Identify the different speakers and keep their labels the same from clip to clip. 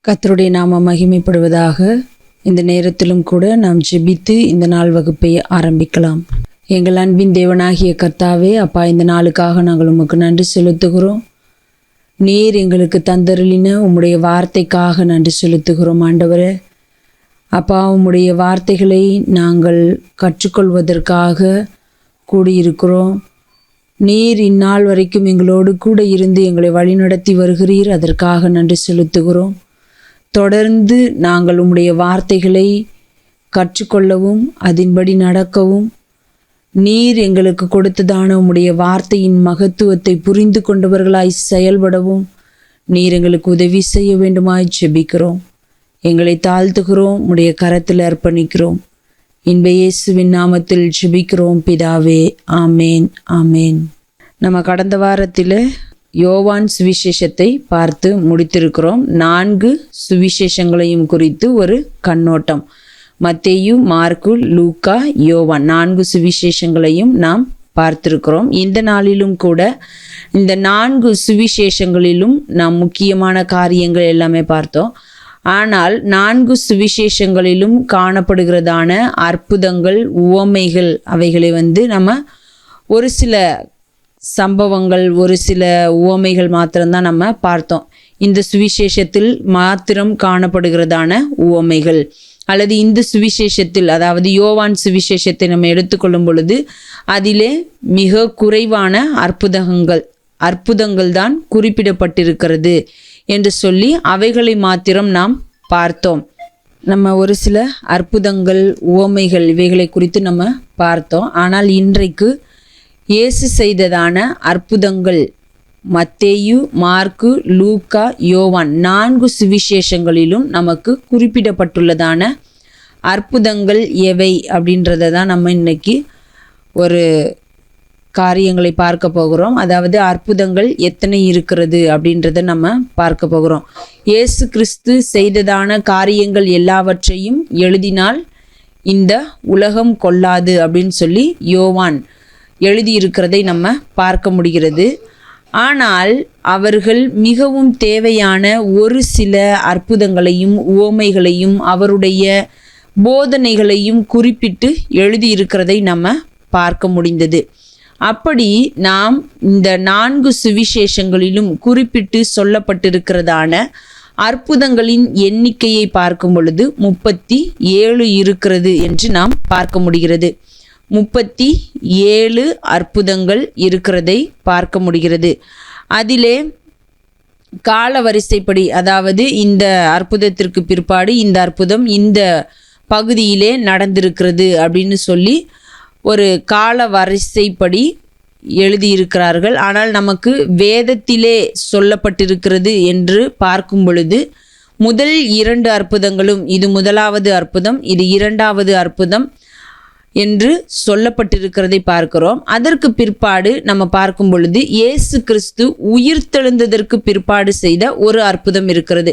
Speaker 1: கர்த்தருடைய நாமம் மகிமைப்படுவதாக. இந்த நேரத்திலும் கூட நாம் ஜெபித்து இந்த நாள் வகுப்பை ஆரம்பிக்கலாம். எங்கள் அன்பின் தேவனாகிய கர்த்தாவே, அப்பா, இந்த நாளுக்காக நாங்கள் உமக்கு நன்றி செலுத்துகிறோம். நீர் எங்களுக்கு தந்தருளின உம்முடைய வார்த்தைக்காக நன்றி செலுத்துகிறோம் ஆண்டவரே. அப்பா, உம்முடைய வார்த்தைகளை நாங்கள் கற்றுக்கொள்வதற்காக கூடியிருக்கிறோம். நீர் இந்நாள் வரைக்கும் எங்களோடு கூட இருந்து எங்களை வழிநடத்தி வருகிறீர். அதற்காக நன்றி செலுத்துகிறோம். தொடர்ந்து நாங்கள் உம்முடைய வார்த்தைகளை கற்றுக்கொள்ளவும் அதின்படி நடக்கவும், நீர் எங்களுக்கு கொடுத்ததான உம்முடைய வார்த்தையின் மகத்துவத்தை புரிந்து கொண்டவர்களாய் செயல்படவும் நீர் எங்களுக்கு உதவி செய்ய வேண்டுமாய் ஜெபிக்கிறோம். எங்களை தாழ்த்துகிறோம், உம்முடைய கரத்தில் அர்ப்பணிக்கிறோம். இன்ப இயேசுவின் நாமத்தில் ஜெபிக்கிறோம் பிதாவே, ஆமேன், ஆமேன். நம்ம கடந்த வாரத்தில் யோவான் சுவிசேஷத்தை பார்த்து முடித்திருக்கிறோம். 4 சுவிசேஷங்களையும் குறித்து ஒரு கண்ணோட்டம். மத்தேயு, மார்க்கு, லூக்கா, யோவான் 4 சுவிசேஷங்களையும் நாம் பார்த்திருக்கிறோம். இந்த நாளிலும் கூட இந்த 4 சுவிசேஷங்களிலும் நாம் முக்கியமான காரியங்கள் எல்லாமே பார்த்தோம். ஆனால் 4 சுவிசேஷங்களிலும் காணப்படுகிறதான அற்புதங்கள், உவமைகள், அவைகளை நம்ம ஒரு சில சம்பவங்கள், ஒரு சில உவமைகள் மாத்திரம்தான் நம்ம பார்த்தோம். இந்த சுவிசேஷத்தில் மாத்திரம் காணப்படுகிறதான உவமைகள், அல்லது இந்த சுவிசேஷத்தில், அதாவது யோவான் சுவிசேஷத்தை நம்ம எடுத்துக்கொள்ளும் பொழுது அதிலே மிக குறைவான அற்புதங்கள் தான் குறிப்பிடப்பட்டிருக்கிறது என்று சொல்லி அவைகளை மாத்திரம் நாம் பார்த்தோம். நம்ம ஒரு சில அற்புதங்கள், உவமைகள், இவைகளை குறித்து நம்ம பார்த்தோம். ஆனால் இன்றைக்கு இயேசு செய்ததான அற்புதங்கள் மத்தேயு, மார்க்கு, லூக்கா, யோவான் 4 சுவிசேஷங்களிலும் நமக்கு குறிப்பிடப்பட்டுள்ளதான அற்புதங்கள் எவை அப்படின்றத தான் நம்ம இன்னைக்கு ஒரு காரியங்களை பார்க்க போகிறோம். அதாவது அற்புதங்கள் எத்தனை இருக்கிறது அப்படின்றத நம்ம பார்க்க போகிறோம். இயேசு கிறிஸ்து செய்ததான காரியங்கள் எல்லாவற்றையும் எழுதினால் இந்த உலகம் கொள்ளாது அப்படின்னு சொல்லி யோவான் எழுதியிருக்கிறதை நம்ம பார்க்க முடிகிறது. ஆனால் அவர்கள் மிகவும் தேவையான ஒரு சில அற்புதங்களையும் உவமைகளையும் அவருடைய போதனைகளையும் குறிப்பிட்டு எழுதியிருக்கிறதை நம்ம பார்க்க முடிந்தது. அப்படி நாம் இந்த 4 சுவிசேஷங்களிலும் குறிப்பிட்டு சொல்லப்பட்டிருக்கிறதான அற்புதங்களின் எண்ணிக்கையை பார்க்கும் பொழுது 37 இருக்கிறது என்று நாம் பார்க்க முடிகிறது. 37 அற்புதங்கள் இருக்கிறதை பார்க்க முடிகிறது. அதிலே கால வரிசைப்படி, அதாவது இந்த அற்புதத்திற்கு பிற்பாடு இந்த அற்புதம் இந்த பகுதியிலே நடந்திருக்கிறது அப்படின்னு சொல்லி ஒரு கால வரிசைப்படி எழுதியிருக்கிறார்கள். ஆனால் நமக்கு வேதத்திலே சொல்லப்பட்டிருக்கிறது என்று பார்க்கும் பொழுது முதல் 2 அற்புதங்களும், இது முதலாவது அற்புதம், இது 2வது அற்புதம் என்று சொல்லப்பட்டிருக்கிறதை பார்க்கிறோம். அதற்கு பிற்பாடு நம்ம பார்க்கும் பொழுது இயேசு கிறிஸ்து உயிர்த்தெழுந்ததற்கு பிற்பாடு செய்த ஒரு அற்புதம் இருக்கிறது.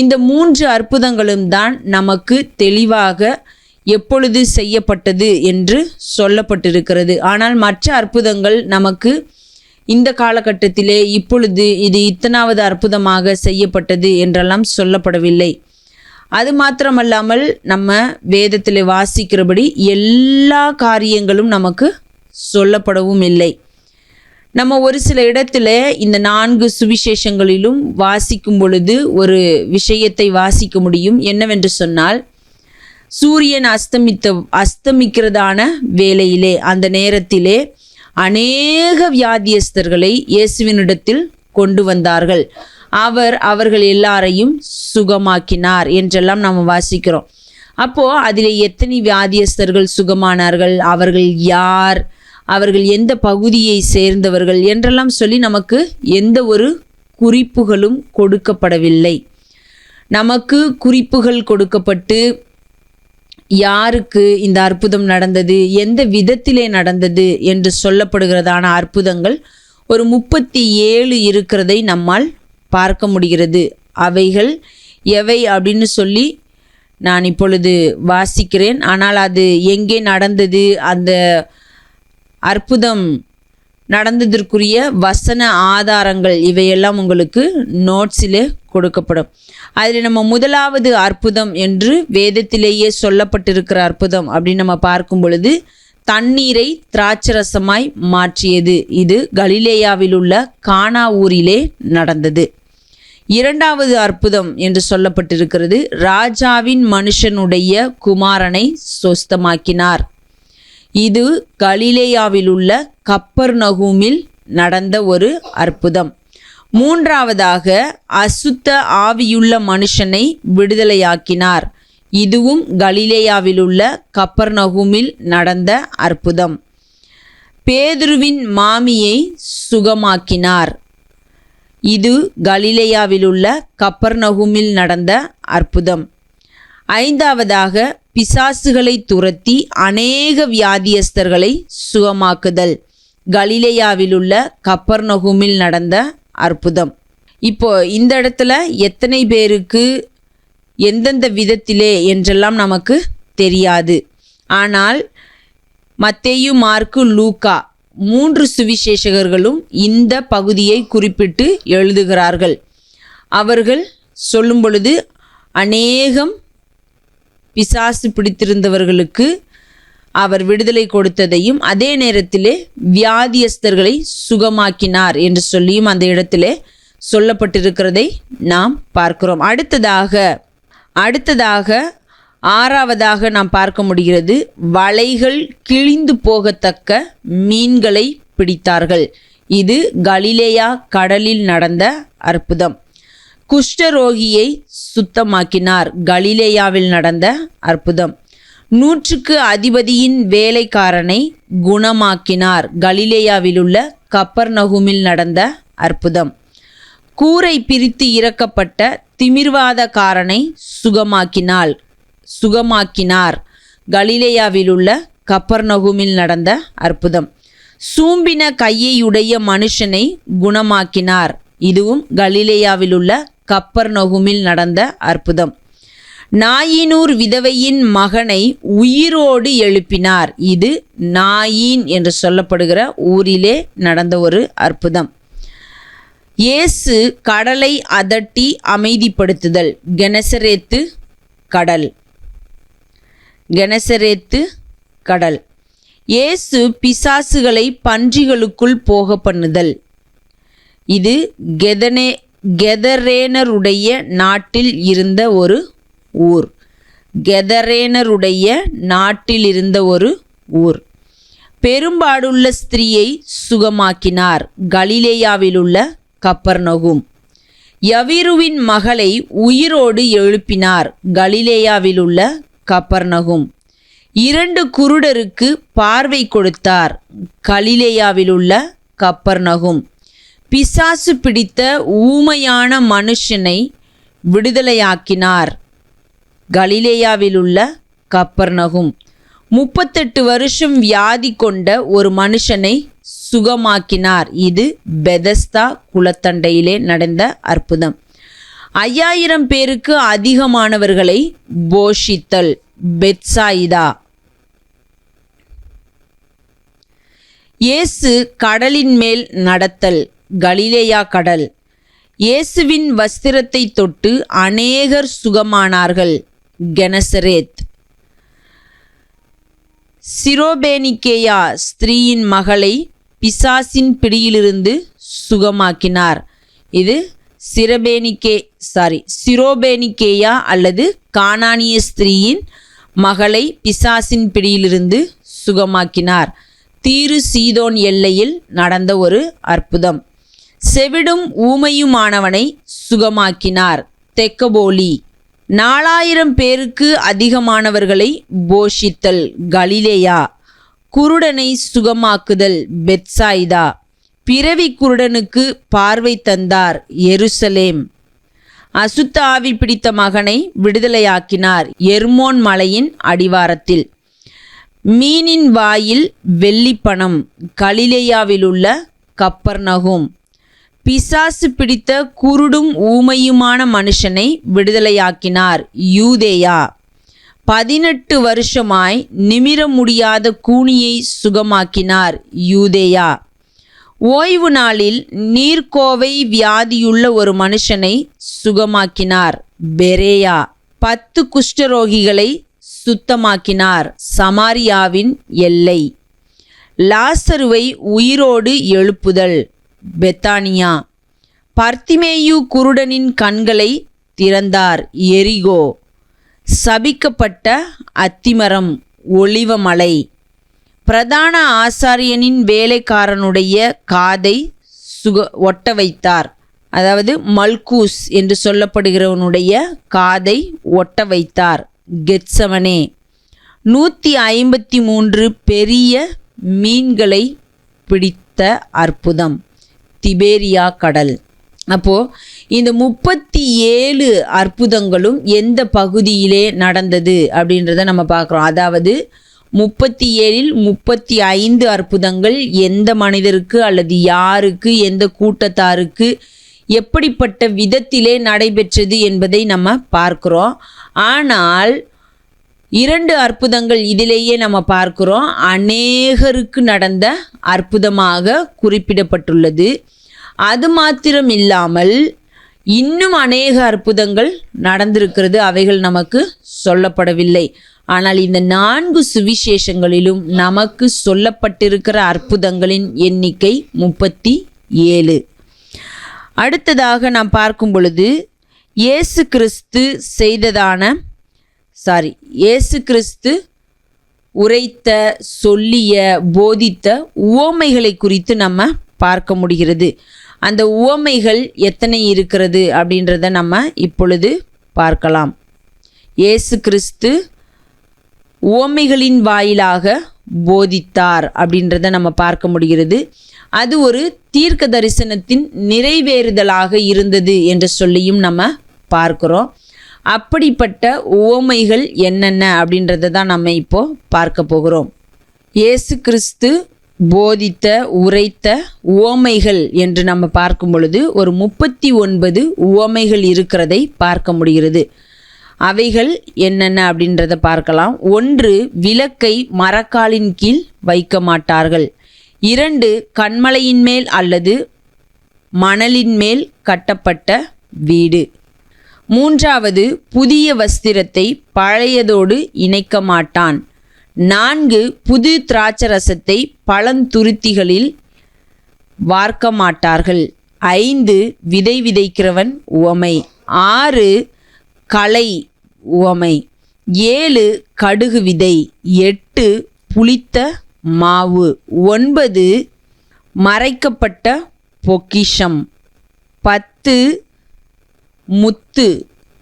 Speaker 1: இந்த 3 அற்புதங்களும் தான் நமக்கு தெளிவாக எப்பொழுது செய்யப்பட்டது என்று சொல்லப்பட்டிருக்கிறது. ஆனால் மற்ற அற்புதங்கள் நமக்கு இந்த காலகட்டத்திலே இப்பொழுது இது இத்தனாவது அற்புதமாக செய்யப்பட்டது என்றெல்லாம் சொல்லப்படவில்லை. அது மாத்திரமல்லாமல் நம்ம வேதத்தில் வாசிக்கிறபடி எல்லா காரியங்களும் நமக்கு சொல்லப்படவும் இல்லை. நம்ம ஒரு சில இடத்துல இந்த 4 சுவிசேஷங்களிலும் வாசிக்கும் பொழுது ஒரு விஷயத்தை வாசிக்க முடியும். என்னவென்று சொன்னால், சூரியன் அஸ்தமிக்கிறதான வேளையிலே, அந்த நேரத்திலே அநேக வியாதியஸ்தர்களை இயேசுவினிடத்தில் கொண்டு வந்தார்கள். அவர்கள் எல்லாரையும் சுகமாக்கினார் என்றெல்லாம் நாம் வாசிக்கிறோம். அப்போது அதில் எத்தனை வியாதியஸ்தர்கள் சுகமானார்கள், அவர்கள் யார், அவர்கள் எந்த பகுதியை சேர்ந்தவர்கள் என்றெல்லாம் சொல்லி நமக்கு எந்த ஒரு குறிப்புகளும் கொடுக்கப்படவில்லை. நமக்கு குறிப்புகள் கொடுக்கப்பட்டு யாருக்கு இந்த அற்புதம் நடந்தது, எந்த விதத்திலே நடந்தது என்று சொல்லப்படுகிறதான அற்புதங்கள் ஒரு 37 இருக்கிறதை நம்மால் பார்க்க முடிகிறது. அவைகள் எவை அப்படின்னு சொல்லி நான் இப்பொழுது வாசிக்கிறேன். ஆனால் அது எங்கே நடந்தது, அந்த அற்புதம் நடந்ததற்குரிய வசன ஆதாரங்கள் இவையெல்லாம் உங்களுக்கு நோட்ஸில் கொடுக்கப்படும். அதில் நம்ம முதலாவது அற்புதம் என்று வேதத்திலேயே சொல்லப்பட்டிருக்கிற அற்புதம் அப்படின்னு நம்ம பார்க்கும் பொழுது தண்ணீரை திராட்சரசமாய் மாற்றியது. இது கலிலேயாவில் உள்ள கானா ஊரிலே நடந்தது. இரண்டாவது அற்புதம் என்று சொல்லப்பட்டிருக்கிறது, ராஜாவின் மனுஷனுடைய குமாரனை சொஸ்தமாக்கினார். இது கலிலேயாவில் உள்ள கப்பர்நகூமில் நடந்த ஒரு அற்புதம். மூன்றாவதாக அசுத்த ஆவியுள்ள மனுஷனை விடுதலையாக்கினார். இதுவும் கலிலேயாவில் உள்ள கப்பர்நகூமில் நடந்த அற்புதம். பேதுருவின் மாமியை சுகமாக்கினார். இது கலிலேயாவில் உள்ள கப்பர்நகூமில் நடந்த அற்புதம். ஐந்தாவதாக பிசாசுகளை துரத்தி அநேக வியாதியஸ்தர்களை சுகமாக்குதல். கலிலேயாவில் உள்ள கப்பர்நகூமில் நடந்த அற்புதம். இப்போ இந்த இடத்துல எத்தனை பேருக்கு எந்தெந்த விதத்திலே என்றெல்லாம் நமக்கு தெரியாது. ஆனால் மத்தேயு, மார்க்கு, லூக்கா 3 சுவிசேஷகர்களும் இந்த பகுதியை குறிப்பிட்டு எழுதுகிறார்கள். அவர்கள் சொல்லும் பொழுது அநேகம் பிசாசு பிடித்திருந்தவர்களுக்கு அவர் விடுதலை கொடுத்ததையும் அதே நேரத்திலே வியாதியஸ்தர்களை சுகமாக்கினார் என்று சொல்லியும் அந்த இடத்திலே சொல்லப்பட்டிருக்கிறதை நாம் பார்க்கிறோம். அடுத்ததாக ஆறாவதாக நாம் பார்க்க முடிகிறது, வலைகள் கிழிந்து போகத்தக்க மீன்களை பிடித்தார்கள். இது கலிலேயா கடலில் நடந்த அற்புதம். குஷ்டரோகியை சுத்தமாக்கினார். கலிலேயாவில் நடந்த அற்புதம். 100க்கு அதிபதியின் வேலைக்காரனை குணமாக்கினார். கலிலேயாவில் உள்ள கப்பர்நகூமில் நடந்த அற்புதம். கூரை பிரித்து இறக்கப்பட்ட திமிர்வாதக்காரனை சுகமாக்கினார். கலிலேயாவில் உள்ள கப்பர்நகூமில் நடந்த அற்புதம். சூம்பின கையையுடைய மனுஷனை குணமாக்கினார். இதுவும் கலிலேயாவில் உள்ள கப்பர்நகூமில் நடந்த அற்புதம். நாயினூர் விதவையின் மகனை உயிரோடு எழுப்பினார். இது நாயின் என்று சொல்லப்படுகிற ஊரிலே நடந்த ஒரு அற்புதம். இயேசு கடலை அதட்டி அமைதிப்படுத்துதல். கெனசரேத்து கடல். இயேசு பிசாசுகளை பன்றிகளுக்குள் போக பண்ணுதல். இது கெதரேனருடைய நாட்டில் இருந்த ஒரு ஊர். பெரும்பாடுள்ள ஸ்திரீயை சுகமாக்கினார். கலிலேயாவில் உள்ள கப்பர்நகூம். யவீருவின் மகளை உயிரோடு எழுப்பினார். கலிலேயாவில் உள்ள கப்பர்நகூம். 2 குருடருக்கு பார்வை கொடுத்தார். கலிலேயாவில் உள்ள கப்பர்நகூம். பிசாசு பிடித்த ஊமையான மனுஷனை விடுதலையாக்கினார். கலிலேயாவில் உள்ள கப்பர்நகூம். 38 வருஷம் வியாதி கொண்ட ஒரு மனுஷனை சுகமாக்கினார். இது பெதஸ்தா குளத்தண்டையிலே நடந்த அற்புதம். 5000 பேருக்கு அதிகமானவர்களை போஷித்தல். பெத்சாயிதா. இயேசு கடலின் மேல் நடத்தல். கலிலேயா கடல். இயேசுவின் வஸ்திரத்தை தொட்டு அநேகர் சுகமானார்கள். கெனசரேத். சிரோபேனிக்கேயா ஸ்திரீயின் மகளை பிசாசின் பிடியிலிருந்து சுகமாக்கினார். இது சிரோபேனிக்கேயா அல்லது கானானிய ஸ்திரீயின் மகளை பிசாசின் பிடியிலிருந்து சுகமாக்கினார். தீரு சீதோன் எல்லையில் நடந்த ஒரு அற்புதம். செவிடும் ஊமையுமானவனை சுகமாக்கினார். தெக்கபோலி. 4000 பேருக்கு அதிகமானவர்களை போஷித்தல். கலிலேயா. குருடனை சுகமாக்குதல். பெத்சாயிதா. பிறவி குருடனுக்கு பார்வை தந்தார். எருசலேம். அசுத்த ஆவி பிடித்த மகனை விடுதலையாக்கினார். எர்மோன் மலையின் அடிவாரத்தில். மீனின் வாயில் வெள்ளிப்பணம். கலிலேயாவில் உள்ள கப்பர்நகூம். பிசாசு பிடித்த குருடும் ஊமையுமான மனுஷனை விடுதலையாக்கினார். யூதேயா. 18 வருஷமாய் நிமிர முடியாத கூனியை சுகமாக்கினார். யூதேயா. ஓய்வு நாளில் நீர்க்கோவை வியாதியுள்ள ஒரு மனுஷனை சுகமாக்கினார். பெரேயா 10 குஷ்டரோகிகளை சுத்தமாக்கினார். சமாரியாவின் எல்லை. லாசருவை உயிரோடு எழுப்புதல். பெத்தானியா. பர்த்திமேயு குருடனின் கண்களை திறந்தார். எரிகோ. சபிக்கப்பட்ட அத்திமரம். ஒலிவமலை. பிரதான ஆசாரியனின் வேலைக்காரனுடைய காதை ஒட்ட வைத்தார். அதாவது மல்கூஸ் என்று சொல்லப்படுகிறவனுடைய காதை ஒட்ட வைத்தார். கெத்சமனே. 153 பெரிய மீன்களை பிடித்த அற்புதம். திபேரியா கடல். அப்போது இந்த 37 அற்புதங்களும் எந்த பகுதியிலே நடந்தது அப்படின்றத நம்ம பார்க்குறோம். அதாவது 37இல் 35 அற்புதங்கள் எந்த மனிதருக்கு அல்லது யாருக்கு, எந்த கூட்டத்தாருக்கு, எப்படிப்பட்ட விதத்திலே நடைபெற்றது என்பதை நம்ம பார்க்குறோம். ஆனால் 2 அற்புதங்கள் இதிலேயே நம்ம பார்க்குறோம். அநேகருக்கு நடந்த அற்புதமாக குறிப்பிடப்பட்டுள்ளது. அது மாத்திரம் இல்லாமல் இன்னும் அநேக அற்புதங்கள் நடந்திருக்கிறது. அவைகள் நமக்கு சொல்லப்படவில்லை. ஆனால் இந்த 4 சுவிசேஷங்களிலும் நமக்கு சொல்லப்பட்டிருக்கிற அற்புதங்களின் எண்ணிக்கை 37. அடுத்ததாக நாம் பார்க்கும் பொழுது இயேசு கிறிஸ்து உரைத்த, சொல்லிய, போதித்த உவமைகளை குறித்து நம்ம பார்க்க முடிகிறது. அந்த உவமைகள் எத்தனை இருக்கிறது அப்படின்றத நம்ம இப்பொழுது பார்க்கலாம். இயேசு கிறிஸ்து உவமைகளின் வாயிலாக போதித்தார் அப்படின்றத நம்ம பார்க்க முடிகிறது. அது ஒரு தீர்க்க தரிசனத்தின் நிறைவேறுதலாக இருந்தது என்று சொல்லியும் நம்ம பார்க்குறோம். அப்படிப்பட்ட உவமைகள் என்னென்ன அப்படின்றத தான் நம்ம இப்போ பார்க்க போகிறோம். இயேசு கிறிஸ்து போதித்த, உரைத்த உவமைகள் என்று நம்ம பார்க்கும் பொழுது ஒரு 39 உவமைகள் இருக்கிறதை பார்க்க முடிகிறது. அவைகள் என்னென்ன அப்படின்றத பார்க்கலாம். 1, விளக்கை மரக்காலின் கீழ் வைக்க மாட்டார்கள். 2, கன்மலையின் மேல் அல்லது மணலின் மேல் கட்டப்பட்ட வீடு. 3, புதிய வஸ்திரத்தை பழையதோடு இணைக்க மாட்டான். 4, புது திராட்சரசத்தை பழந்துருத்திகளில் வார்க்க மாட்டார்கள். 5, விதை விதைக்கிறவன் உவமை. 6, களை உவமை. 7, கடுகு விதை. 8, புளித்த மாவு. 9, மறைக்கப்பட்ட பொக்கிஷம். 10, முத்து,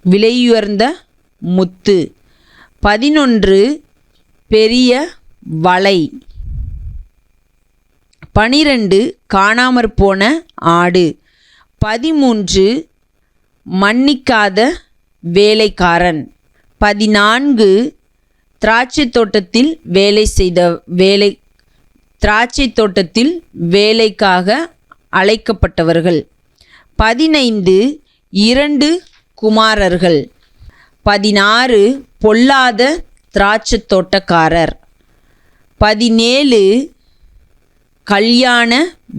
Speaker 1: விலையுயர்ந்த முத்து. 11, பெரிய வலை. 12, காணாமற் போன ஆடு. 13, மன்னிக்காத வேலைக்காரன். 14, திராட்சை தோட்டத்தில் வேலைக்காக அழைக்கப்பட்டவர்கள். 15, 2 குமாரர்கள். 16, பொல்லாத திராட்சை தோட்டக்காரர். 17, கல்யாண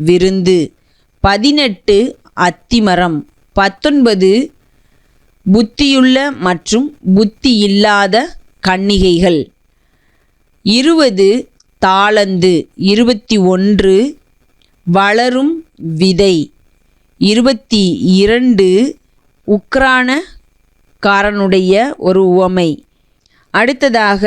Speaker 1: விருந்து. 18, அத்திமரம். 19, புத்தியுள்ள மற்றும் புத்தி இல்லாத கன்னிகைகள். 20, தாளந்து. 21, வளரும் விதை. 22, உக்ரானக்காரனுடைய ஒரு உவமை. அடுத்ததாக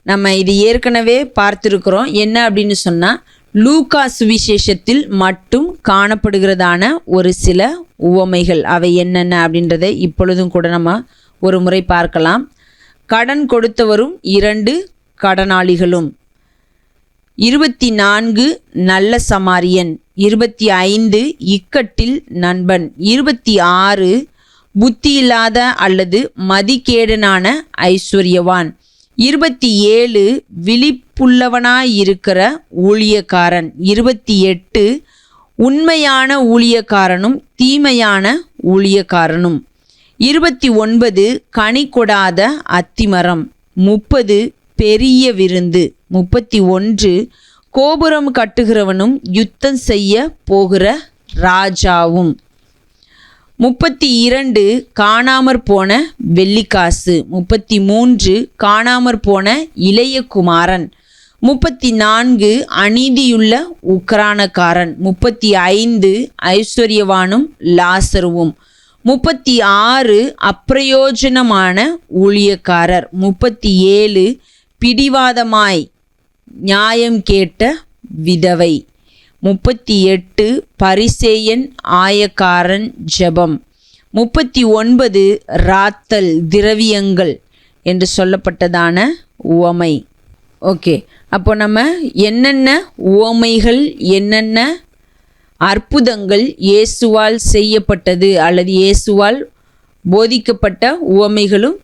Speaker 1: நம்ம இது ஏற்கனவே பார்த்துருக்குறோம். என்ன அப்படின்னு சொன்னால், லூக்கா சுவிசேஷத்தில் மட்டும் காணப்படுகிறதான ஒரு சில உவமைகள். அவை என்னென்ன அப்படின்றத இப்பொழுதும் கூட நம்ம ஒரு முறை பார்க்கலாம். கடன் கொடுத்தவரும் 2 கடனாளிகளும். 24, நல்ல சமாரியன். 25, இக்கட்டில் நண்பன். 26, புத்தியில்லாத அல்லது மதிகேடனான ஐஸ்வர்யவான். 27, விழிப்புள்ளவனாயிருக்கிற ஊழியக்காரன். 28, உண்மையான ஊழியக்காரனும் தீமையான ஊழியக்காரனும். 29, கனி கொடாத அத்திமரம். 30, பெரிய விருந்து. 31, கோபுரம் கட்டுகிறவனும் யுத்தம் செய்ய போகிற ராஜாவும். 32 காணாமற் போன வெள்ளிக்காசு. 33 காணாமற் போன இளைய குமாரன். 34 அநீதியுள்ள உக்கிரானக்காரன். 35 ஐஸ்வர்யவானும் லாசருவும். 36 அப்பிரயோஜனமான ஊழியக்காரர். 37 பிடிவாதமாய் நியாயம் கேட்ட விதவை. 38 பரிசேயன் ஆயக்காரன் ஜெபம். 39 ராத்தல் திரவியங்கள் என்று சொல்லப்பட்டதான உவமை. ஓகே, அப்போ நம்ம என்னென்ன உவமைகள், என்னென்ன அற்புதங்கள் இயேசுவால் செய்யப்பட்டது அல்லது இயேசுவால் போதிக்கப்பட்ட உவமைகளும்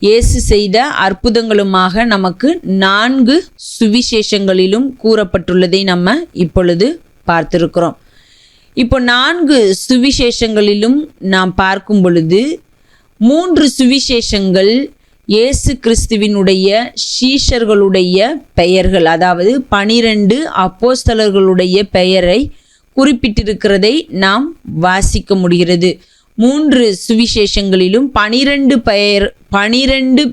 Speaker 1: இயேசு செய்த அற்புதங்களுமாக நமக்கு 4 சுவிசேஷங்களிலும் கூறப்பட்டுள்ளதை நம்ம இப்பொழுது பார்த்திருக்கிறோம். இப்போ 4 சுவிசேஷங்களிலும் நாம் பார்க்கும் பொழுது 3 சுவிசேஷங்கள் இயேசு கிறிஸ்துவினுடைய சீஷர்களுடைய பெயர்கள், அதாவது 12 அப்போஸ்தலர்களுடைய பெயரை குறிப்பிட்டிருக்கிறதை நாம் வாசிக்க முடிகிறது. 3 சுவிசேஷங்களிலும் 12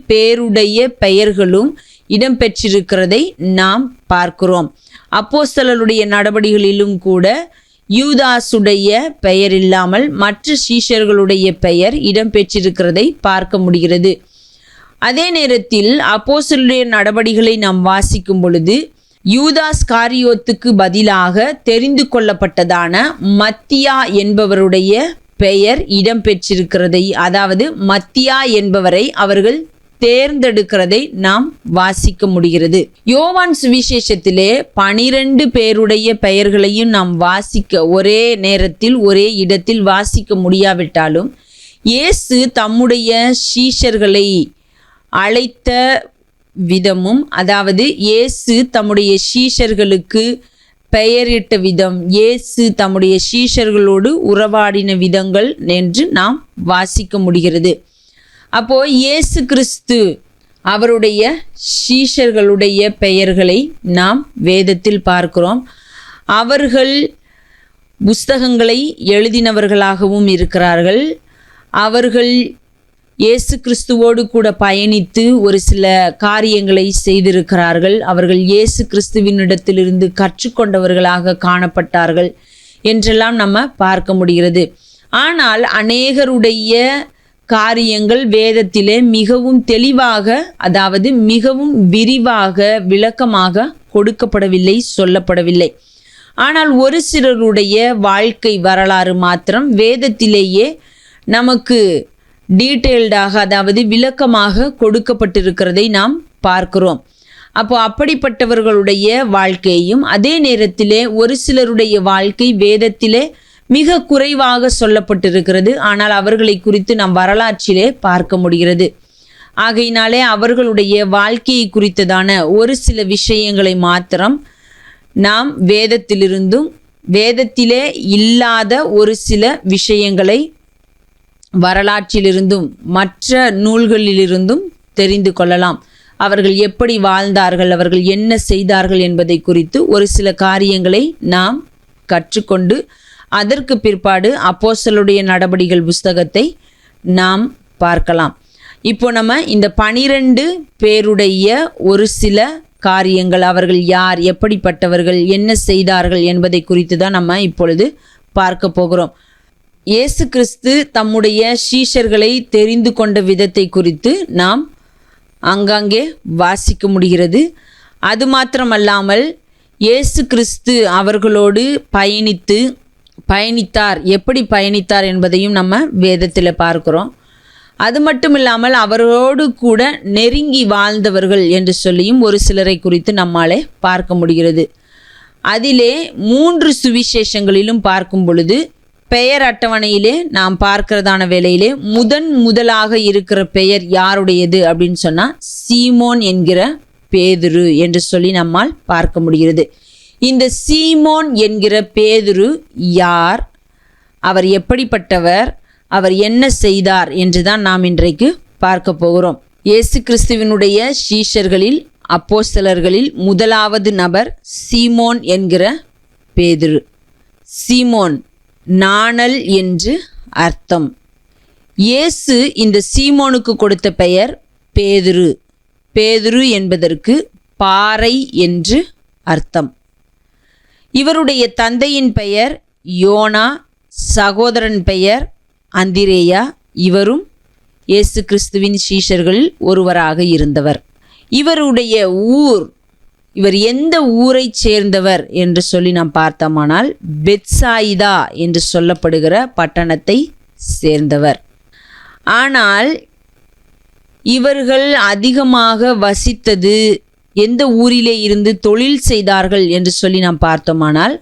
Speaker 1: பேருடைய பெயர்களும் இடம்பெற்றிருக்கிறதை நாம் பார்க்கிறோம். அப்போஸ்தலருடைய நடபடிகளிலும் கூட யூதாசுடைய பெயர் இல்லாமல் மற்ற சீஷர்களுடைய பெயர் இடம்பெற்றிருக்கிறதை பார்க்க முடிகிறது. அதே நேரத்தில் அப்போஸ்தலருடைய நடபடிகளை நாம் வாசிக்கும் பொழுது யூதாஸ் காரியோத்துக்கு பதிலாக தெரிந்து கொள்ளப்பட்டதான மத்தியா என்பவருடைய பெயர் இடம்பெற்றிருக்கிறதை, அதாவது மத்தியா என்பவரை அவர்கள் தேர்ந்தெடுக்கிறதை நாம் வாசிக்க முடிகிறது. யோவான் சுவிசேஷத்திலே 12 பேருடைய பெயர்களையும் நாம் ஒரே நேரத்தில் ஒரே இடத்தில் வாசிக்க முடியாவிட்டாலும் இயேசு தம்முடைய சீஷர்களை அழைத்த விதமும், அதாவது இயேசு தம்முடைய சீஷர்களுக்கு பெயரிட்ட விதம், இயேசு தம்முடைய சீஷர்களோடு உறவாடின விதங்கள் என்று நாம் வாசிக்க முடிகிறது. அப்போ இயேசு கிறிஸ்து அவருடைய சீஷர்களுடைய பெயர்களை நாம் வேதத்தில் பார்க்கிறோம். அவர்கள் புஸ்தகங்களை எழுதினவர்களாகவும் இருக்கிறார்கள். அவர்கள் இயேசு கிறிஸ்துவோடு கூட பயணித்து ஒரு சில காரியங்களை செய்திருக்கிறார்கள். அவர்கள் இயேசு கிறிஸ்துவினிடத்திலிருந்து கற்றுக்கொண்டவர்களாக காணப்பட்டார்கள் என்றெல்லாம் நம்ம பார்க்க முடிகிறது. ஆனால் அநேகருடைய காரியங்கள் வேதத்திலே மிகவும் தெளிவாக, அதாவது மிகவும் விரிவாக விளக்கமாக கொடுக்கப்படவில்லை, சொல்லப்படவில்லை. ஆனால் ஒரு சிலருடைய வாழ்க்கை வரலாறு மாத்திரம் வேதத்திலேயே நமக்கு டீட்டெயில்டாக, அதாவது விளக்கமாக கொடுக்கப்பட்டிருக்கிறதை நாம் பார்க்கிறோம். அப்போ அப்படிப்பட்டவர்களுடைய வாழ்க்கையும் அதே நேரத்திலே ஒரு சிலருடைய வாழ்க்கை வேதத்திலே மிக குறைவாக சொல்லப்பட்டிருக்கிறது. ஆனால் அவர்களை குறித்து நாம் வரலாற்றிலே பார்க்க முடிகிறது. ஆகையினாலே அவர்களுடைய வாழ்க்கையை குறித்ததான ஒரு சில விஷயங்களை மாத்திரம் நாம் வேதத்திலிருந்தும் வேதத்திலே இல்லாத ஒரு சில விஷயங்களை வரலாற்றிலிருந்தும் மற்ற நூல்களிலிருந்தும் தெரிந்து கொள்ளலாம். அவர்கள் எப்படி வாழ்ந்தார்கள், அவர்கள் என்ன செய்தார்கள் என்பதை குறித்து ஒரு சில காரியங்களை நாம் கற்றுக்கொண்டு அதற்கு பிற்பாடு அப்போஸ்தலருடைய நடபடிகள் புஸ்தகத்தை நாம் பார்க்கலாம். இப்போ நம்ம இந்த 12 பேருடைய ஒரு சில காரியங்கள், அவர்கள் யார், எப்படிப்பட்டவர்கள், என்ன செய்தார்கள் என்பதை குறித்து தான் நம்ம இப்பொழுது பார்க்க போகிறோம். இயேசு கிறிஸ்து தம்முடைய சீஷர்களை தெரிந்து கொண்ட விதத்தை குறித்து நாம் அங்கங்கே வாசிக்க முடிகிறது. அது மாத்திரமல்லாமல் இயேசு கிறிஸ்து அவர்களோடு பயணித்தார், எப்படி பயணித்தார் என்பதையும் நம்ம வேதத்தில் பார்க்கிறோம். அது மட்டும் இல்லாமல் அவரோடு கூட நெருங்கி வாழ்ந்தவர்கள் என்று சொல்லியும் ஒரு சிலரை குறித்து நம்மாலே பார்க்க முடிகிறது. அதிலே 3 சுவிசேஷங்களிலும் பார்க்கும் பொழுது பெயர் அட்டவணையிலே நாம் பார்க்கிறதான வேளையிலே முதலாக இருக்கிற பெயர் யாருடையது அப்படின்னு சொன்னால் சீமோன் என்கிற பேதுரு என்று சொல்லி நம்மால் பார்க்க முடிகிறது. இந்த சீமோன் என்கிற பேதுரு யார், அவர் எப்படிப்பட்டவர், அவர் என்ன செய்தார் என்று தான் நாம் இன்றைக்கு பார்க்க போகிறோம். இயேசு கிறிஸ்துவினுடைய சீஷர்களில் அப்போஸ்தலர்களில் முதலாவது நபர் சீமோன் என்கிற பேதுரு. சீமோன் நாணல் என்று அர்த்தம். இயேசு இந்த சீமோனுக்கு கொடுத்த பெயர் பேதுரு. பேதுரு என்பதற்கு பாறை என்று அர்த்தம். இவருடைய தந்தையின் பெயர் யோனா, சகோதரன் பெயர் அந்திரேயா. இவரும் இயேசு கிறிஸ்துவின் சீஷர்களில் ஒருவராக இருந்தவர். இவருடைய ஊர், இவர் எந்த ஊரைச் சேர்ந்தவர் என்று சொல்லி நாம் பார்த்தோமானால் பெத்சாயிதா என்று சொல்லப்படுகிற பட்டணத்தை சேர்ந்தவர். ஆனால் இவர்கள் அதிகமாக வசித்தது எந்த ஊரிலே இருந்து தொழில் செய்தார்கள் என்று சொல்லி நாம் பார்த்தோமானால்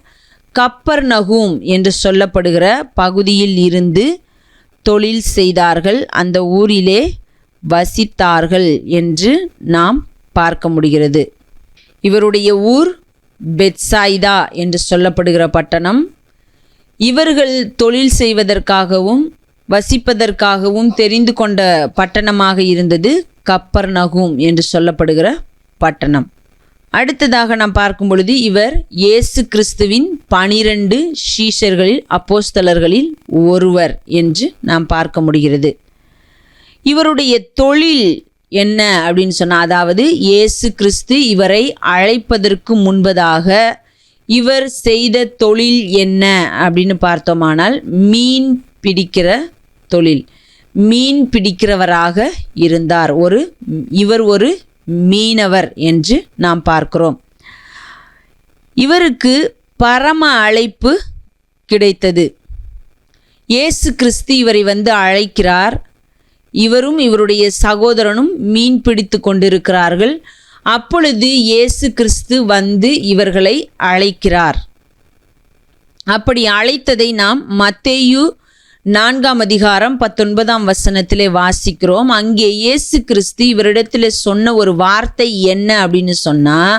Speaker 1: கப்பர்நகூம் என்று சொல்லப்படுகிற பகுதியில் இருந்து தொழில் செய்தார்கள், அந்த ஊரிலே வசித்தார்கள் என்று நாம் பார்க்க முடிகிறது. இவருடைய ஊர் பெத்சாயிதா என்று சொல்லப்படுகிற பட்டணம். இவர்கள் தொழில் செய்வதற்காகவும் வசிப்பதற்காகவும் தெரிந்து கொண்ட பட்டணமாக இருந்தது கப்பர்நகூம் என்று சொல்லப்படுகிற பட்டணம். அடுத்ததாக நாம் பார்க்கும் பொழுது இவர் இயேசு கிறிஸ்துவின் 12 சீஷர்களில் அப்போஸ்தலர்களில் ஒருவர் என்று நாம் பார்க்க முடிகிறது. இவருடைய தொழில் என்ன அப்படின்னு சொன்னால், அதாவது இயேசு கிறிஸ்து இவரை அழைப்பதற்கு முன்பதாக இவர் செய்த தொழில் என்ன அப்படின்னு பார்த்தோமானால் மீன் பிடிக்கிற தொழில். மீன் பிடிக்கிறவராக இருந்தார். இவர் ஒரு மீனவர் என்று நாம் பார்க்கிறோம். இவருக்கு பரம அழைப்பு கிடைத்தது. இயேசு கிறிஸ்து இவரை அழைக்கிறார். இவரும் இவருடைய சகோதரனும் மீன் பிடித்து கொண்டிருக்கிறார்கள். அப்பொழுது இயேசு கிறிஸ்து இவர்களை அழைக்கிறார். அப்படி அழைத்ததை நாம் மத்தேயு 4ஆம் அதிகாரம் 19ஆம் வசனத்திலே வாசிக்கிறோம். அங்கே இயேசு கிறிஸ்து இவரிடத்தில் சொன்ன ஒரு வார்த்தை என்ன அப்படின்னு சொன்னால்,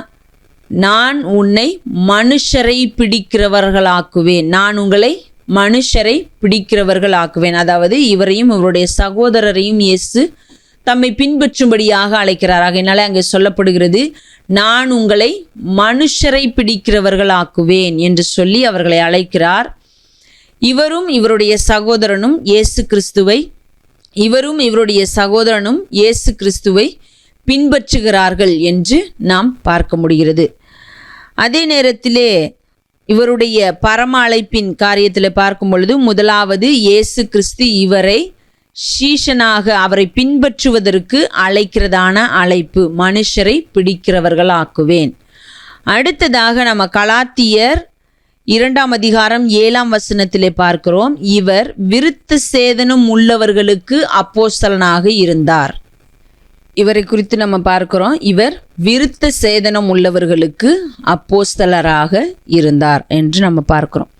Speaker 1: நான் உன்னை மனுஷரை பிடிக்கிறவர்களாக்குவேன், நான் உங்களை மனுஷரை பிடிக்கிறவர்களாக்குவேன். அதாவது இவரையும் இவருடைய சகோதரரையும் இயேசு தம்மை பின்பற்றும்படியாக அழைக்கிறார். ஆகையினால அங்கே சொல்லப்படுகிறது, நான் உங்களை மனுஷரை பிடிக்கிறவர்களாக்குவேன் என்று சொல்லி அவர்களை அழைக்கிறார். இவரும் இவருடைய சகோதரனும் இயேசு கிறிஸ்துவை பின்பற்றுகிறார்கள் என்று நாம் பார்க்க முடிகிறது. அதே நேரத்திலே இவருடைய பரம அழைப்பின் காரியத்தில் பார்க்கும் பொழுது முதலாவது இயேசு கிறிஸ்து இவரை சீஷனாக அவரை பின்பற்றுவதற்கு அழைக்கிறதான அழைப்பு, மனுஷரை பிடிக்கிறவர்களாக்குவேன். அடுத்ததாக நம்ம கலாத்தியர் 2ஆம் அதிகாரம் 7ஆம் வசனத்திலே பார்க்கிறோம், இவர் விருத்த சேதனம் உள்ளவர்களுக்கு அப்போஸ்தலனாக இருந்தார். இவரை குறித்து நம்ம பார்க்கிறோம், இவர் விருத்த சேதனம் உள்ளவர்களுக்கு அப்போஸ்தலராக இருந்தார் என்று நம்ம பார்க்கிறோம்.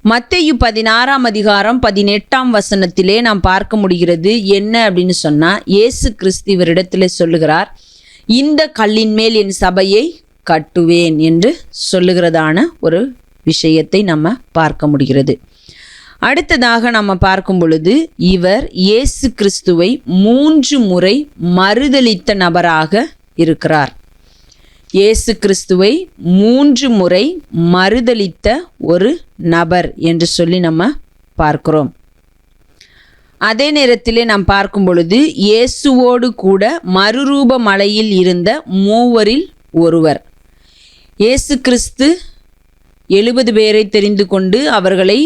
Speaker 1: மத்தேயு 16ஆம் அதிகாரம் 18ஆம் வசனத்திலே நாம் பார்க்க முடிகிறது. என்ன அப்படின்னு சொன்னால், இயேசு கிறிஸ்து இவரிடத்தில் சொல்லுகிறார், இந்த கல்லின் மேல் என் சபையை கட்டுவேன் என்று சொல்லுகிறதான ஒரு விஷயத்தை நம்ம பார்க்க முடிகிறது. அடுத்ததாக நம்ம பார்க்கும் பொழுது இவர் இயேசு கிறிஸ்துவை 3 முறை மறுதலித்த நபராக இருக்கிறார். இயேசு கிறிஸ்துவை 3 முறை மறுதலித்த ஒரு நபர் என்று சொல்லி நம்ம பார்க்கிறோம். அதே நேரத்திலே நாம் பார்க்கும் பொழுது இயேசுவோடு கூட மறுரூப மலையில் இருந்த 3 ஒருவர். இயேசு கிறிஸ்து 70 பேரை தெரிந்து கொண்டு அவர்களை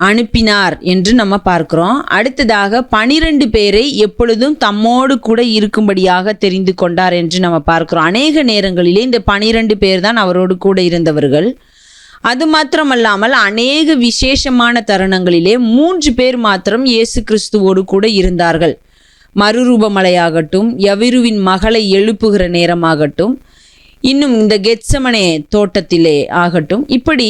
Speaker 1: அனுப்பினார் என்று நம்ம பார்க்கிறோம். அடுத்ததாக 12 பேரை எப்பொழுதும் தம்மோடு கூட இருக்கும்படியாக தெரிந்து கொண்டார் என்று நம்ம பார்க்கிறோம். அநேக நேரங்களிலே இந்த 12 பேர் தான் அவரோடு கூட இருந்தவர்கள். அது மாத்திரமல்லாமல் அநேக விசேஷமான தருணங்களிலே 3 பேர் மாத்திரம் இயேசு கிறிஸ்துவோடு கூட இருந்தார்கள். மறுரூபமலையாகட்டும், யவிருவின் மகளை எழுப்புகிற நேரமாகட்டும், இன்னும் இந்த கெத்சமனே தோட்டத்திலே ஆகட்டும், இப்படி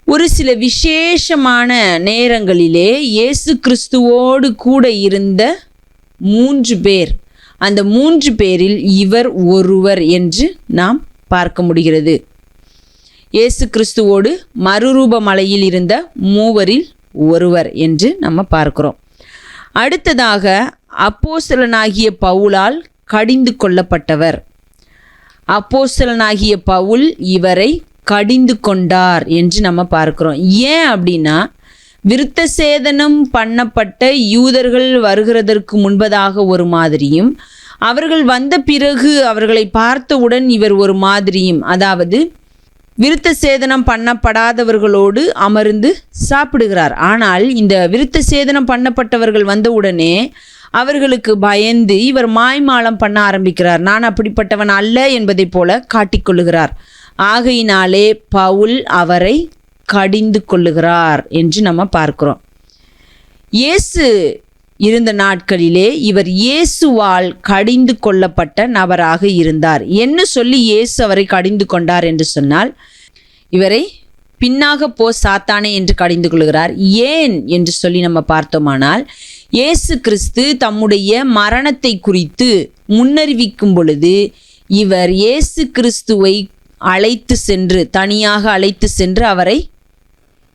Speaker 1: ஒரு சில விசேஷமான நேரங்களிலே இயேசு கிறிஸ்துவோடு கூட இருந்த 3 பேர், அந்த 3 பேரில் இவர் ஒருவர் என்று நாம் பார்க்க முடிகிறது. இயேசு கிறிஸ்துவோடு மறுரூப மலையில் இருந்த 3 ஒருவர் என்று நம்ம பார்க்கிறோம். அடுத்ததாக அப்போஸ்தலனாகிய பவுலால் கடிந்து கொள்ளப்பட்டவர். அப்போஸ்தலனாகிய பவுல் இவரை கடிந்து கொண்டார் என்று நம்ம பார்க்கிறோம். ஏன் அப்படின்னா, விருத்த சேதனம் பண்ணப்பட்ட யூதர்கள் வருகிறதற்கு முன்பதாக ஒரு மாதிரியும், அவர்கள் வந்த பிறகு அவர்களை பார்த்தவுடன் இவர் ஒரு மாதிரியும், அதாவது விருத்த சேதனம் பண்ணப்படாதவர்களோடு அமர்ந்து சாப்பிடுகிறார். ஆனால் இந்த விருத்த சேதனம் பண்ணப்பட்டவர்கள் வந்தவுடனே அவர்களுக்கு பயந்து இவர் மாய்மாலம் பண்ண ஆரம்பிக்கிறார். நான் அப்படிப்பட்டவன் அல்ல என்பதை போல காட்டிக்கொள்ளுகிறார். ஆகையினாலே பவுல் அவரை கடிந்து கொள்ளுகிறார் என்று நம்ம பார்க்கிறோம். இயேசு இருந்த நாட்களிலே இவர் இயேசுவால் கடிந்து கொள்ளப்பட்ட நபராக இருந்தார். என்ன சொல்லி இயேசு அவரை கடிந்து கொண்டார் என்று சொன்னால், இவரை பின்னாக போ சாத்தானே என்று கடிந்து கொள்கிறார். ஏன் என்று சொல்லி நம்ம பார்த்தோமானால், இயேசு கிறிஸ்து தம்முடைய மரணத்தை குறித்து முன்னறிவிக்கும் பொழுது இவர் இயேசு கிறிஸ்துவை அழைத்து சென்று தனியாக அழைத்து சென்று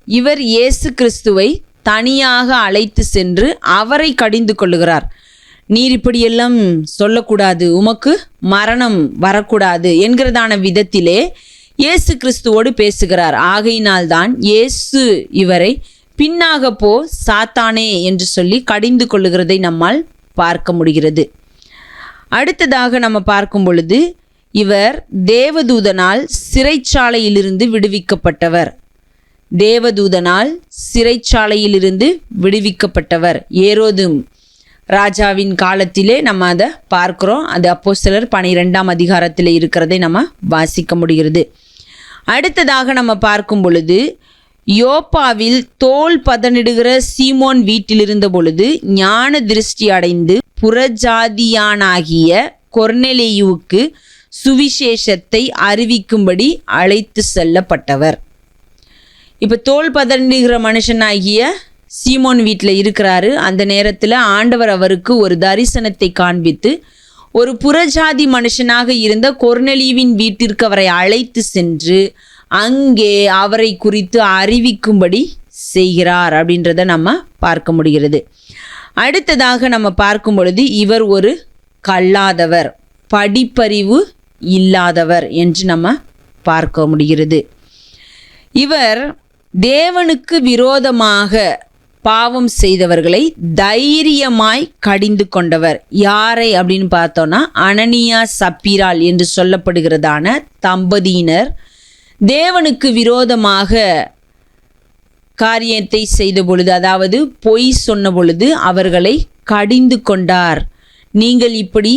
Speaker 1: இவர் இயேசு கிறிஸ்துவை தனியாக அழைத்து சென்று அவரை கடிந்து கொள்ளுகிறார். நீர் இப்படியெல்லாம் சொல்லக்கூடாது, உமக்கு மரணம் வரக்கூடாது என்கிறதான விதத்திலே இயேசு கிறிஸ்துவோடு பேசுகிறார். ஆகையினால்தான் இயேசு இவரை பின்னாக போ சாத்தானே என்று சொல்லி கடிந்து கொள்ளுகிறதை நம்மால் பார்க்க முடிகிறது. அடுத்ததாக நம்ம பார்க்கும் பொழுது, இவர் தேவதூதனால் சிறைச்சாலையிலிருந்து விடுவிக்கப்பட்டவர். தேவதூதனால் சிறைச்சாலையிலிருந்து விடுவிக்கப்பட்டவர். ஏரோது ராஜாவின் காலத்திலே நம்ம அதை பார்க்கிறோம். அது அப்போஸ்தலர் 12ஆம் அதிகாரத்தில் இருக்கிறதை நம்ம வாசிக்க முடிகிறது. அடுத்ததாக நம்ம பார்க்கும் பொழுது, யோப்பாவில் தோல் பதனிடுகிற சீமோன் வீட்டில் இருந்த பொழுது ஞான திருஷ்டி அடைந்து புறஜாதியானாகிய கொர்நேலியுவுக்கு சுவிசேஷத்தை அறிவிக்கும்படி அழைத்து செல்லப்பட்டவர். இப்போ தோல் பதனிடுகிற மனுஷனாகிய சீமோன் வீட்டில் இருக்கிறாரு. அந்த நேரத்தில் ஆண்டவர் அவருக்கு ஒரு தரிசனத்தை காண்பித்து ஒரு புறஜாதி மனுஷனாக இருந்த கொர்நேலியுவின் வீட்டிற்கு அவரை அழைத்து சென்று அங்கே அவரை குறித்து அறிவிக்கும்படி செய்கிறார் அப்படின்றத நம்ம பார்க்க முடிகிறது. அடுத்ததாக நம்ம பார்க்கும் பொழுது, இவர் ஒரு கல்லாதவர், படிப்பறிவு இல்லாதவர் என்று நம்ம பார்க்க முடிகிறது. இவர் தேவனுக்கு விரோதமாக பாவம் செய்தவர்களை தைரியமாய் கடிந்து கொண்டவர். யாரை அப்படின்னு பார்த்தோன்னா, அனனியா சப்பீரால் என்று சொல்லப்படுகிறதான தம்பதியினர் தேவனுக்கு விரோதமாக காரியத்தை செய்த பொழுது, அதாவது பொய் சொன்ன பொழுது அவர்களை கடிந்து கொண்டார். நீங்கள் இப்படி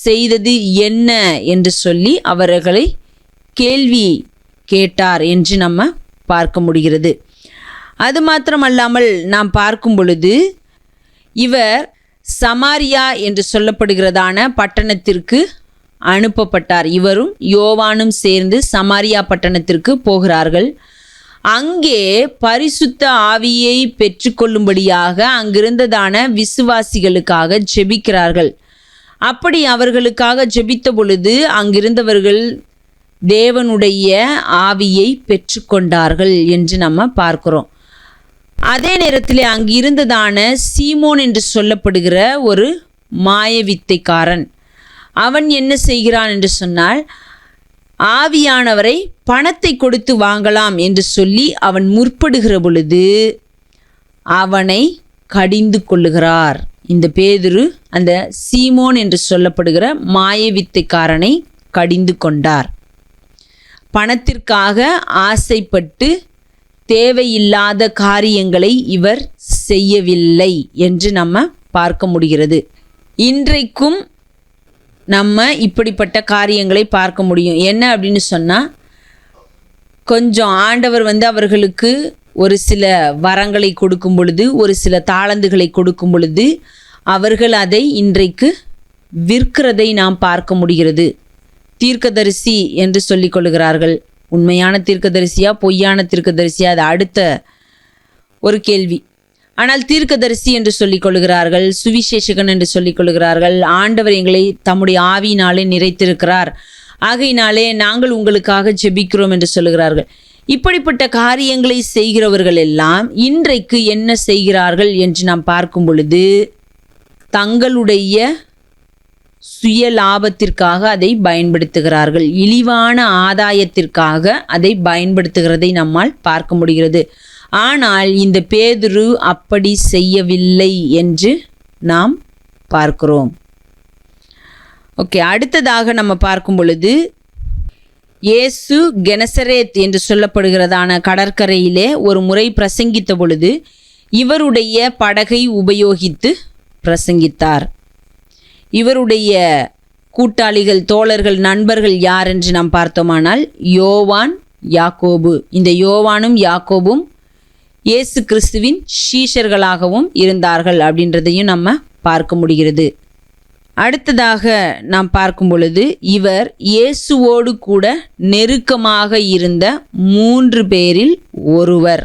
Speaker 1: செய்தது என்ன என்று சொல்லி அவர்களை கேள்வி கேட்டார் என்று நம்ம பார்க்க முடிகிறது. அது மாத்திரமல்லாமல் நாம் பார்க்கும் பொழுது, இவர் சமாரியா என்று சொல்லப்படுகிறதான பட்டணத்திற்கு அனுப்பப்பட்டார். இவரும் யோவானும் சேர்ந்து சமாரியா பட்டணத்திற்கு போகிறார்கள். அங்கே பரிசுத்த ஆவியை பெற்றுக்கொள்ளும்படியாக அங்கிருந்ததான விசுவாசிகளுக்காக ஜெபிக்கிறார்கள். அப்படி அவர்களுக்காக ஜெபித்த பொழுது அங்கிருந்தவர்கள் தேவனுடைய ஆவியை பெற்றுக்கொண்டார்கள் என்று நம்ம பார்க்கிறோம். அதே நேரத்தில் அங்கு இருந்ததான சீமோன் என்று சொல்லப்படுகிற ஒரு மாயவித்தைக்காரன், அவன் என்ன செய்கிறான் என்று சொன்னால், ஆவியானவரை பணத்தை கொடுத்து வாங்கலாம் என்று சொல்லி அவன் முற்படுகிற பொழுது அவனை கடிந்து கொள்ளுகிறார். இந்த பேதுரு அந்த சீமோன் என்று சொல்லப்படுகிற மாயவித்தைக்காரனை கடிந்து கொண்டார். பணத்திற்காக ஆசைப்பட்டு தேவையில்லாத காரியங்களை இவர் செய்யவில்லை என்று நம்ம பார்க்க முடிகிறது. இன்றைக்கும் நம்ம இப்படிப்பட்ட காரியங்களை பார்க்க முடியும். என்ன அப்படின்னு சொன்னால், கொஞ்சம் ஆண்டவர் அவர்களுக்கு ஒரு சில வரங்களை கொடுக்கும் பொழுது, ஒரு சில தாளந்துகளை கொடுக்கும் பொழுது அவர்கள் அதை இன்றைக்கு விற்கிறதை நாம் பார்க்க முடிகிறது. தீர்க்கதரிசி என்று சொல்லிக் கொள்கிறார்கள். உண்மையான தீர்க்கதரிசியா பொய்யான தீர்க்கதரிசியா, அது அடுத்த ஒரு கேள்வி. ஆனால் தீர்க்கதரிசி என்று சொல்லிக் கொள்கிறார்கள், சுவிசேஷகன் என்று சொல்லிக் கொள்கிறார்கள். ஆண்டவர் எங்களை தம்முடைய ஆவியினாலே நிறைத்திருக்கிறார், ஆகையினாலே நாங்கள் உங்களுக்காக ஜெபிக்கிறோம் என்று சொல்லுகிறார்கள். இப்படிப்பட்ட காரியங்களை செய்கிறவர்கள் எல்லாம் இன்றைக்கு என்ன செய்கிறார்கள் என்று நாம் பார்க்கும் பொழுது, தங்களுடைய சுய லாபத்திற்காக அதை பயன்படுத்துகிறார்கள். இழிவான ஆதாயத்திற்காக அதை பயன்படுத்துகிறதை நம்மால் பார்க்க முடிகிறது. ஆனால் இந்த பேதுரு அப்படி செய்யவில்லை என்று நாம் பார்க்கிறோம். ஓகே, அடுத்ததாக நம்ம பார்க்கும் பொழுது இயேசு கெனசரேத் என்று சொல்லப்படுகிறதான கடற்கரையிலே ஒரு முறை பிரசங்கித்த பொழுது இவருடைய படகை உபயோகித்து பிரசங்கித்தார். இவருடைய கூட்டாளிகள், தோழர்கள், நண்பர்கள் யார் என்று நாம் பார்த்தோமானால் யோவான், யாக்கோபு. இந்த யோவானும் யாக்கோபும் இயேசு கிறிஸ்துவின் சீஷர்களாகவும் இருந்தார்கள் அப்படின்றதையும் நம்ம பார்க்க முடிகிறது. அடுத்ததாக நாம் பார்க்கும் பொழுது இவர் இயேசுவோடு கூட நெருக்கமாக இருந்த 3 பேரில் ஒருவர்.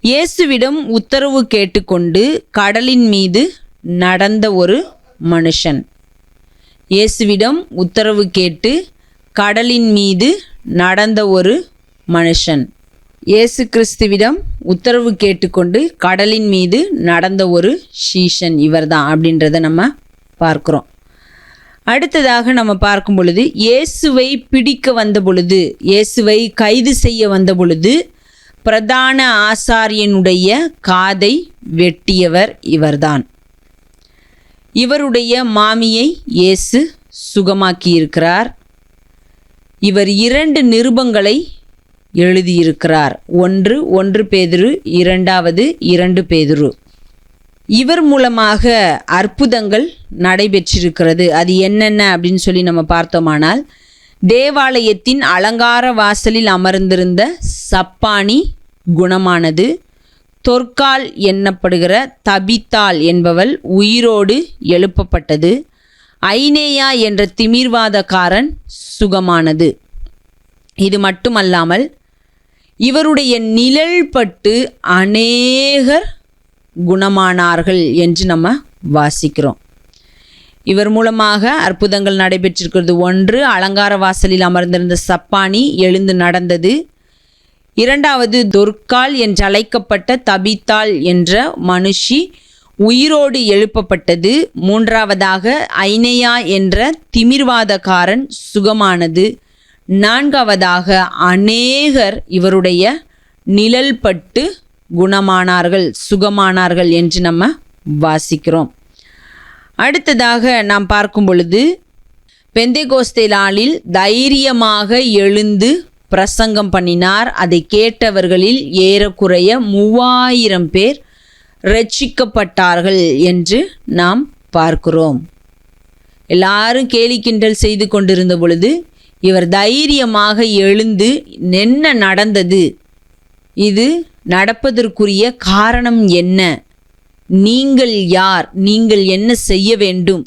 Speaker 1: இயேசுவிடம் உத்தரவு கேட்டுக்கொண்டு கடலின் மீது நடந்த ஒரு மனுஷன். இயேசுவிடம் உத்தரவு கேட்டு கடலின் மீது நடந்த ஒரு மனுஷன். இயேசு கிறிஸ்துவிடம் உத்தரவு கேட்டுக்கொண்டு கடலின் மீது நடந்த ஒரு சீஷன் இவர்தான் அப்படின்றத நம்ம பார்க்குறோம். அடுத்ததாக நம்ம பார்க்கும் பொழுது இயேசுவை பிடிக்க வந்த பொழுது, இயேசுவை கைது செய்ய வந்த பொழுது பிரதான ஆசாரியனுடைய காதை வெட்டியவர் இவர்தான். இவருடைய மாமியை இயேசு சுகமாக்கியிருக்கிறார். இவர் 2 நிருபங்களை எழுதியிருக்கிறார். 1 பேதுரு, 2 பேதுரு. இவர் மூலமாக அற்புதங்கள் நடைபெற்றிருக்கிறது. அது என்னென்ன அப்படின்னு சொல்லி நம்ம பார்த்தோமானால், தேவாலயத்தின் அலங்கார வாசலில் அமர்ந்திருந்த சப்பானி குணமானது. தொற்கால் எண்ணப்படுகிற தபித்தாள் என்பவள் உயிரோடு எழுப்பப்பட்டது. ஐனேயா என்ற திமிர்வாதக்காரன் சுகமானது. இது மட்டுமல்லாமல் இவருடைய நிழல் பட்டு அநேகர் குணமானார்கள் என்று நம்ம வாசிக்கிறோம். இவர் மூலமாக அற்புதங்கள் நடைபெற்றிருக்கிறது. 1, அலங்கார வாசலில் அமர்ந்திருந்த சப்பானி எழுந்து நடந்தது. 2, தொற்கால் என்றழைக்கப்பட்ட தபித்தாள் என்ற மனுஷி உயிரோடு எழுப்பப்பட்டது. 3, ஐனேயா என்ற திமிர்வாதக்காரன் சுகமானது. 4, அநேகர் இவருடைய நிழல் பட்டு குணமானார்கள், சுகமானார்கள் என்று நம்ம வாசிக்கிறோம். அடுத்ததாக நாம் பார்க்கும் பொழுது பெந்தேகோஸ்தே நாளில் தைரியமாக எழுந்து பிரசங்கம் பண்ணினார். அதை கேட்டவர்களில் ஏறக்குறைய 3000 பேர் ரட்சிக்கப்பட்டார்கள் என்று நாம் பார்க்கிறோம். எல்லாரும் கேலி கிண்டல் செய்து கொண்டிருந்த பொழுது இவர் தைரியமாக எழுந்து என்ன நடந்தது, இது நடப்பதற்குரிய காரணம் என்ன, நீங்கள் யார், நீங்கள் என்ன செய்ய வேண்டும்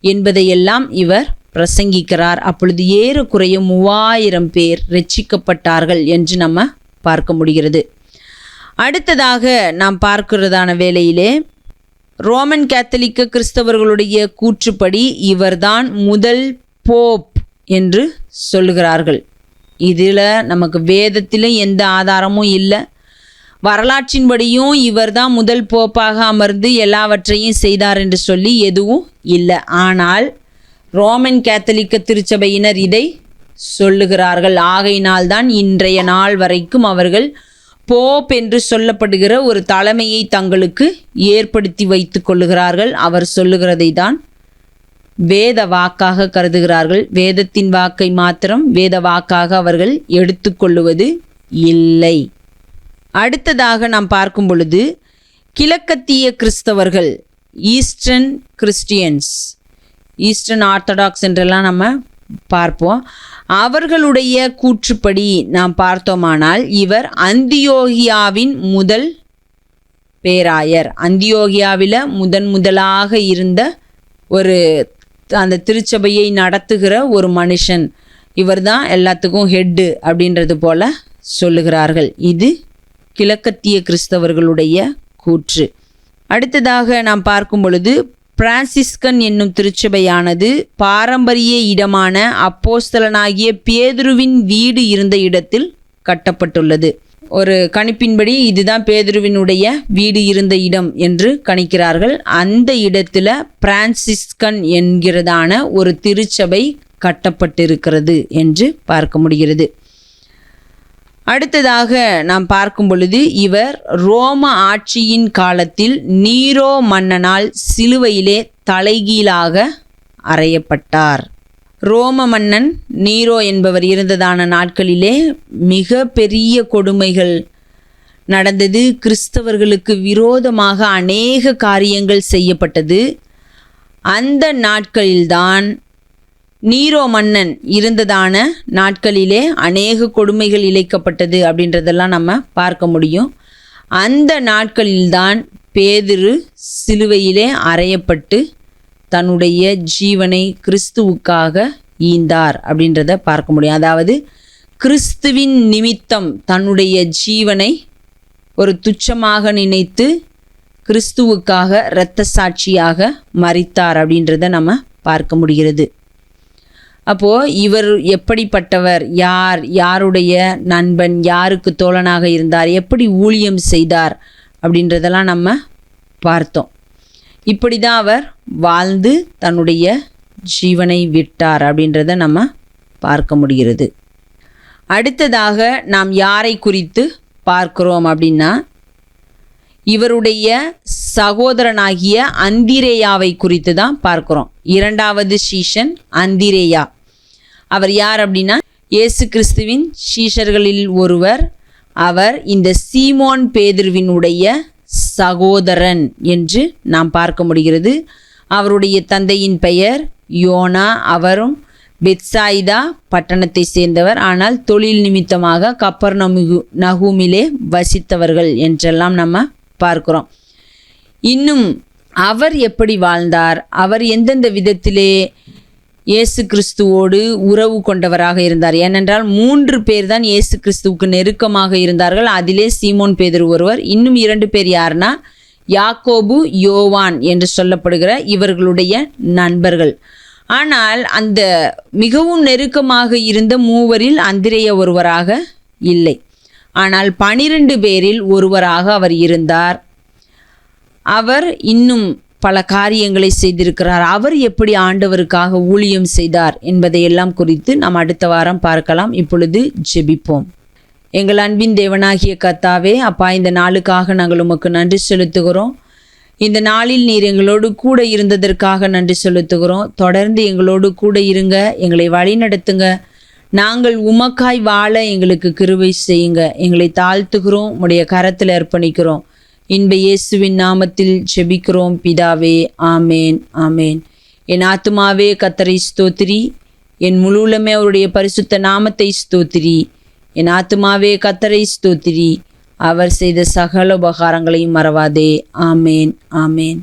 Speaker 1: என்பதையெல்லாம் இவர் பிரசங்கிக்கிறார். அப்பொழுது ஏறக்குறைய 3000 பேர் ரட்சிக்கப்பட்டார்கள் என்று நம்ம பார்க்க முடிகிறது. அடுத்ததாக நாம் பார்க்கிறதான வேளையிலே ரோமன் கேத்தலிக்க கிறிஸ்தவர்களுடைய கூற்றுப்படி இவர்தான் முதல் போப் என்று சொல்லுகிறார்கள். இதில் நமக்கு வேதத்திலும் எந்த ஆதாரமும் இல்லை. வரலாற்றின்படியும் இவர்தான் முதல் போப்பாக அமர்ந்து எல்லாவற்றையும் செய்தார் என்று சொல்லி எதுவும் இல்லை. ஆனால் ரோமன் கேத்தலிக்க திருச்சபையினர் இதை சொல்லுகிறார்கள். ஆகையினால்தான் இன்றைய நாள் வரைக்கும் அவர்கள் போப் என்று சொல்லப்படுகிற ஒரு தலைமையை தங்களுக்கு ஏற்படுத்தி வைத்து கொள்ளுகிறார்கள். அவர் சொல்லுகிறதை தான் வேத வாக்காக கருதுகிறார்கள். வேதத்தின் வாக்கை மாத்திரம் வேத வாக்காக அவர்கள் எடுத்துக்கொள்ளுவது இல்லை. அடுத்ததாக நாம் பார்க்கும் பொழுது கிழக்கத்திய கிறிஸ்தவர்கள், ஈஸ்டர்ன் கிறிஸ்டியன்ஸ், ஈஸ்டர்ன் ஆர்த்தடாக்ஸ் என்றெல்லாம் நம்ம பார்ப்போம். அவர்களுடைய கூற்றுப்படி நாம் பார்த்தோமானால் இவர் அந்தியோகியாவின் முதல் பேராயர். அந்தியோகியாவில் முதலாக இருந்த ஒரு அந்த திருச்சபையை நடத்துகிற ஒரு மனுஷன். இவர் தான் எல்லாத்துக்கும் ஹெட்டு அப்படின்றது போல சொல்லுகிறார்கள். இது கிழக்கத்திய கிறிஸ்தவர்களுடைய கூற்று. அடுத்ததாக நாம் பார்க்கும் பொழுது பிரான்சிஸ்கன் என்னும் திருச்சபையானது பாரம்பரிய இடமான அப்போஸ்தலனாகிய பேதுருவின் வீடு இருந்த இடத்தில் கட்டப்பட்டுள்ளது. ஒரு கணிப்பின்படி இதுதான் பேதுருவினுடைய வீடு இருந்த இடம் என்று கணிக்கிறார்கள். அந்த இடத்துல பிரான்சிஸ்கன் என்கிறதான ஒரு திருச்சபை கட்டப்பட்டிருக்கிறது என்று பார்க்க முடிகிறது. அடுத்ததாக நாம் பார்க்கும் பொழுது இவர் ரோம ஆட்சியின் காலத்தில் நீரோ மன்னனால் சிலுவையிலே தலைகீழாக அறையப்பட்டார். ரோம மன்னன் நீரோ என்பவர் இருந்ததான நாட்களிலே மிக பெரிய கொடுமைகள் நடந்தது. கிறிஸ்தவர்களுக்கு விரோதமாக அநேக காரியங்கள் செய்யப்பட்டது. அந்த நாட்களில்தான் நீரோ மன்னன் இருந்ததான நாட்களிலே அநேக கொடுமைகள் இழைக்கப்பட்டது அப்படின்றதெல்லாம் நம்ம பார்க்க முடியும். அந்த நாட்களில்தான் பேதுரு சிலுவையிலே அறையப்பட்டு தன்னுடைய ஜீவனை கிறிஸ்துவுக்காக ஈந்தார் அப்படின்றத பார்க்க முடியும். அதாவது கிறிஸ்துவின் நிமித்தம் தன்னுடைய ஜீவனை ஒரு துச்சமாக நினைத்து கிறிஸ்துவுக்காக இரத்த சாட்சியாக மரித்தார் அப்படின்றத நம்ம பார்க்க முடிகிறது. அப்போது இவர் எப்படிப்பட்டவர், யாருடைய நண்பன், யாருக்கு தோழனாக இருந்தார், எப்படி ஊழியம் செய்தார் அப்படின்றதெல்லாம் நம்ம பார்த்தோம். இப்படி தான் அவர் வாழ்ந்து தன்னுடைய ஜீவனை விட்டார் அப்படின்றத நம்ம பார்க்க முடிகிறது. அடுத்ததாக நாம் யாரை குறித்து பார்க்கிறோம் அப்படின்னா, இவருடைய சகோதரனாகிய அந்திரேயாவை குறித்து தான் பார்க்கிறோம். இரண்டாவது சீஷன் அந்திரேயா. அவர் யார் அப்படின்னா, இயேசு கிறிஸ்துவின் சீஷர்களில் ஒருவர். அவர் இந்த சீமோன் பேதுருவினுடைய சகோதரன் என்று நாம் பார்க்க முடிகிறது. அவருடைய தந்தையின் பெயர் யோனா. அவரும் பெத்சாயிதா பட்டணத்தை சேர்ந்தவர். ஆனால் தொழில் நிமித்தமாக கப்பர்நகூமிலே வசித்தவர்கள் என்றெல்லாம் நம்ம பார்க்கிறோம். இன்னும் அவர் எப்படி வாழ்ந்தார், அவர் எந்தெந்த விதத்திலே இயேசு கிறிஸ்துவோடு உறவு கொண்டவராக இருந்தார். ஏனென்றால் 3 பேர் தான் இயேசு கிறிஸ்துவுக்கு நெருக்கமாக இருந்தார்கள். அதிலே சீமோன் பேதுரு ஒருவர். இன்னும் 2 பேர் யாருன்னா, யாக்கோபு, யோவான் என்று சொல்லப்படுகிற இவர்களுடைய நண்பர்கள். ஆனால் அந்த மிகவும் நெருக்கமாக இருந்த 3 அந்திரேயா ஒருவராக இல்லை. ஆனால் 12 பேரில் ஒருவராக அவர் இருந்தார். அவர் இன்னும் பல காரியங்களை செய்திருக்கிறார். அவர் எப்படி ஆண்டவருக்காக ஊழியம் செய்தார் என்பதையெல்லாம் குறித்து நாம் அடுத்த வாரம் பார்க்கலாம். இப்பொழுது ஜெபிப்போம். எங்கள் அன்பின் தேவனாகிய கர்த்தாவே, அப்பா, இந்த நாளுக்காக நாங்கள் உமக்கு நன்றி செலுத்துகிறோம். இந்த நாளில் நீர் எங்களோடு கூட இருந்ததற்காக நன்றி செலுத்துகிறோம். தொடர்ந்து எங்களோடு கூட இருங்க, எங்களை வழி நடத்துங்க. நாங்கள் உமக்காய் வாழ எங்களுக்கு கிருபை செய்யுங்க. எங்களை தாழ்த்துகிறோம், உம்முடைய கரத்தில் அர்ப்பணிக்கிறோம். இன்ப இயேசுவின் நாமத்தில் ஜெபிக்கிறோம் பிதாவே, ஆமேன், ஆமேன். என் ஆத்துமாவே கர்த்தரை ஸ்தோத்திரி, என் முழுவலுமே அவருடைய பரிசுத்த நாமத்தை ஸ்தோத்திரி. என் ஆத்துமாவே கர்த்தரை ஸ்தோத்திரி, அவர் செய்த சகல உபகாரங்களையும் மறவாதே. ஆமேன், ஆமேன்.